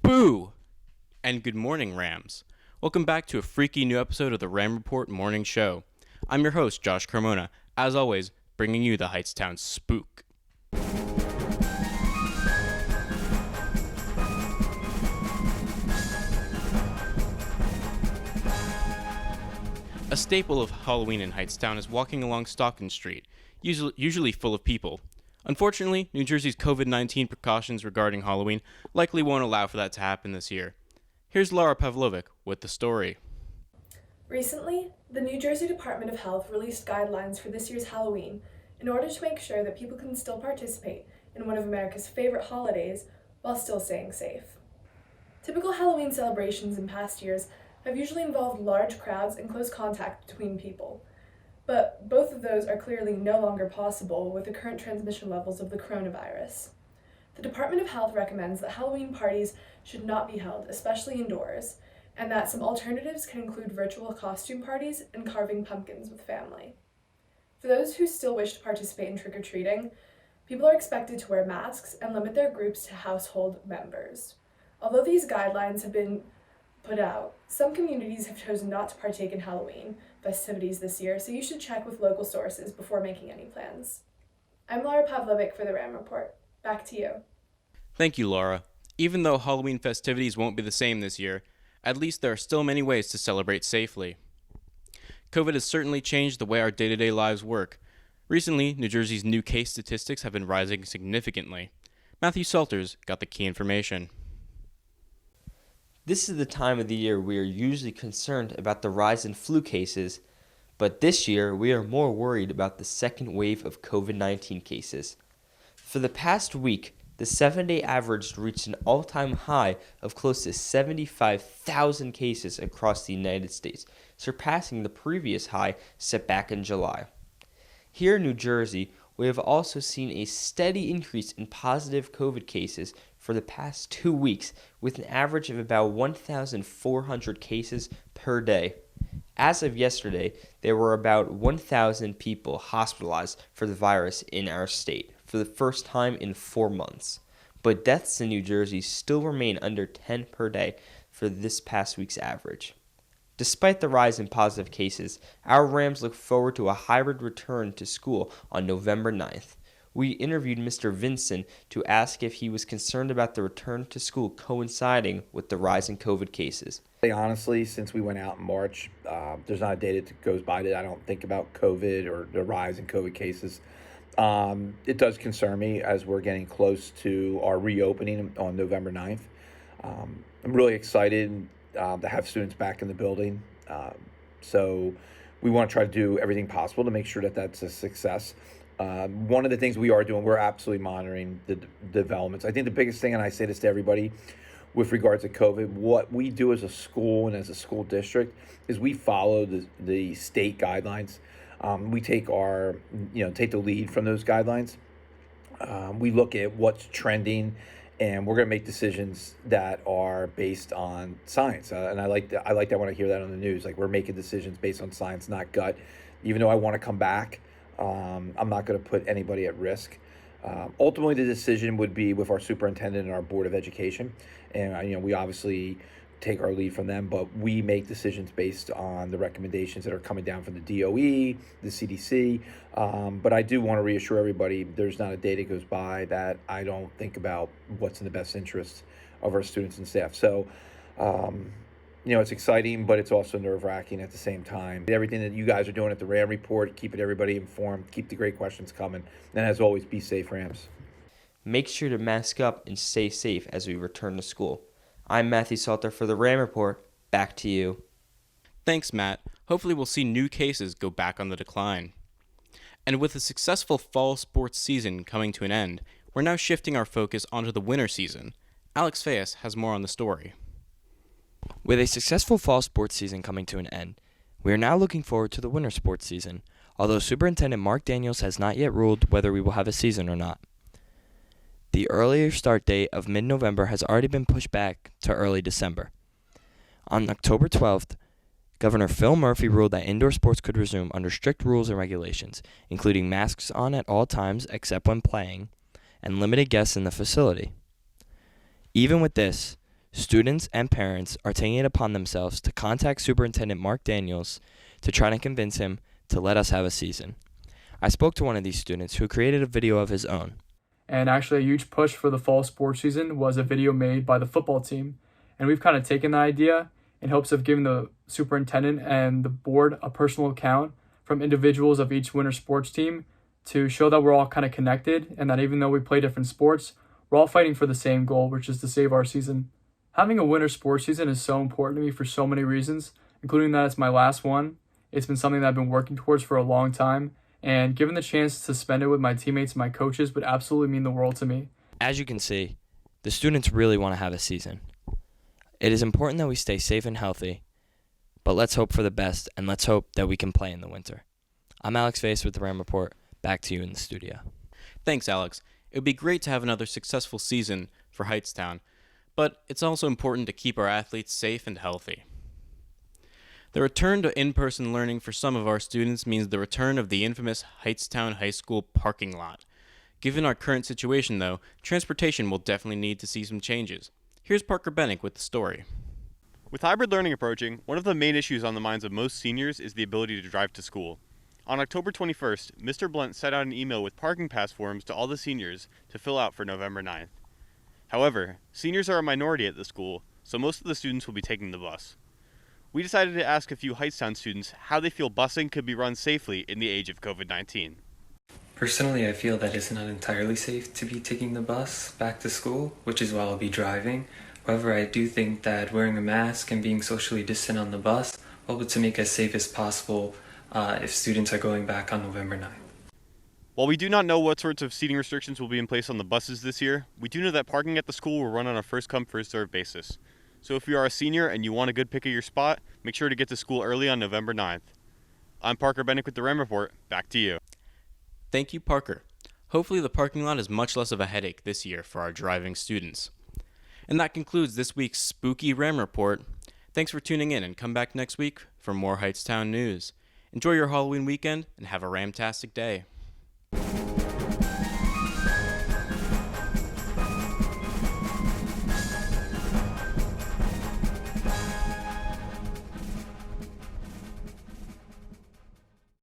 Boo! And good morning, Rams. Welcome back to a freaky new episode of the Ram Report Morning Show. I'm your host, Josh Carmona, as always, bringing you the Heightstown spook. A staple of Halloween in Heightstown is walking along Stockton Street, usually full of people. Unfortunately, New Jersey's COVID-19 precautions regarding Halloween likely won't allow for that to happen this year. Here's Laura Pavlovic with the story. Recently, the New Jersey Department of Health released guidelines for this year's Halloween in order to make sure that people can still participate in one of America's favorite holidays while still staying safe. Typical Halloween celebrations in past years have usually involved large crowds and close contact between people, but both of those are clearly no longer possible with the current transmission levels of the coronavirus. The Department of Health recommends that Halloween parties should not be held, especially indoors, and that some alternatives can include virtual costume parties and carving pumpkins with family. For those who still wish to participate in trick-or-treating, people are expected to wear masks and limit their groups to household members. Although these guidelines have been put out, some communities have chosen not to partake in Halloween festivities this year, so you should check with local sources before making any plans. I'm Laura Pavlovic for the Ram Report. Back to you. Thank you, Laura. Even though Halloween festivities won't be the same this year, at least there are still many ways to celebrate safely. COVID has certainly changed the way our day-to-day lives work. Recently, New Jersey's new case statistics have been rising significantly. Matthew Salters got the key information. This is the time of the year we are usually concerned about the rise in flu cases, but this year we are more worried about the second wave of COVID-19 cases. For the past week, the 7-day average reached an all-time high of close to 75,000 cases across the United States, surpassing the previous high set back in July. Here in New Jersey, we have also seen a steady increase in positive COVID cases for the past 2 weeks, with an average of about 1,400 cases per day. As of yesterday, there were about 1,000 people hospitalized for the virus in our state for the first time in 4 months. But deaths in New Jersey still remain under 10 per day for this past week's average. Despite the rise in positive cases, our Rams look forward to a hybrid return to school on November 9th. We interviewed Mr. Vinson to ask if he was concerned about the return to school coinciding with the rise in COVID cases. Honestly, since we went out in March, there's not a day that goes by that I don't think about COVID or the rise in COVID cases. It does concern me as we're getting close to our reopening on November 9th. I'm really excited to have students back in the building. So we want to try to do everything possible to make sure that that's a success. One of the things we are doing, we're absolutely monitoring the developments. I think the biggest thing, and I say this to everybody with regards to COVID, what we do as a school and as a school district is we follow the state guidelines. We take take the lead from those guidelines. We look at what's trending, and we're going to make decisions that are based on science. And I like that when I hear that on the news. Like, we're making decisions based on science, not gut. Even though I want to come back, I'm not going to put anybody at risk. Ultimately, the decision would be with our superintendent and our board of education, and we obviously take our lead from them, but we make decisions based on the recommendations that are coming down from the DOE, the CDC. But I do want to reassure everybody, there's not a day that goes by that I don't think about what's in the best interest of our students and staff. So, it's exciting, but it's also nerve-wracking at the same time. Everything that you guys are doing at the Ram Report, keeping everybody informed, keep the great questions coming, and as always, be safe, Rams. Make sure to mask up and stay safe as we return to school. I'm Matthew Salter for the Ram Report. Back to you. Thanks, Matt. Hopefully we'll see new cases go back on the decline. And with a successful fall sports season coming to an end, we're now shifting our focus onto the winter season. Alex Fayes has more on the story. With a successful fall sports season coming to an end, we are now looking forward to the winter sports season, although Superintendent Mark Daniels has not yet ruled whether we will have a season or not. The earlier start date of mid-November has already been pushed back to early December. On October 12th, Governor Phil Murphy ruled that indoor sports could resume under strict rules and regulations, including masks on at all times except when playing, and limited guests in the facility. Even with this, students and parents are taking it upon themselves to contact Superintendent Mark Daniels to try to convince him to let us have a season. I spoke to one of these students who created a video of his own. And actually, a huge push for the fall sports season was a video made by the football team. And we've kind of taken that idea in hopes of giving the superintendent and the board a personal account from individuals of each winter sports team to show that we're all kind of connected and that even though we play different sports, we're all fighting for the same goal, which is to save our season. Having a winter sports season is so important to me for so many reasons, including that it's my last one. It's been something that I've been working towards for a long time, and given the chance to spend it with my teammates and my coaches would absolutely mean the world to me. As you can see, the students really want to have a season. It is important that we stay safe and healthy, but let's hope for the best and let's hope that we can play in the winter. I'm Alex Face with the Ram Report. Back to you in the studio. Thanks, Alex. It would be great to have another successful season for Heightstown, but it's also important to keep our athletes safe and healthy. The return to in-person learning for some of our students means the return of the infamous Heightstown High School parking lot. Given our current situation, though, transportation will definitely need to see some changes. Here's Parker Bennick with the story. With hybrid learning approaching, one of the main issues on the minds of most seniors is the ability to drive to school. On October 21st, Mr. Blunt sent out an email with parking pass forms to all the seniors to fill out for November 9th. However, seniors are a minority at the school, so most of the students will be taking the bus. We decided to ask a few Heightstown students how they feel busing could be run safely in the age of COVID-19. Personally, I feel that it's not entirely safe to be taking the bus back to school, which is why I'll be driving. However, I do think that wearing a mask and being socially distant on the bus will help to make as safe as possible if students are going back on November 9th. While we do not know what sorts of seating restrictions will be in place on the buses this year, we do know that parking at the school will run on a first-come, first-served basis. So if you are a senior and you want a good pick of your spot, make sure to get to school early on November 9th. I'm Parker Bennick with the Ram Report. Back to you. Thank you, Parker. Hopefully the parking lot is much less of a headache this year for our driving students. And that concludes this week's Spooky Ram Report. Thanks for tuning in and come back next week for more Heightstown news. Enjoy your Halloween weekend and have a ramtastic day.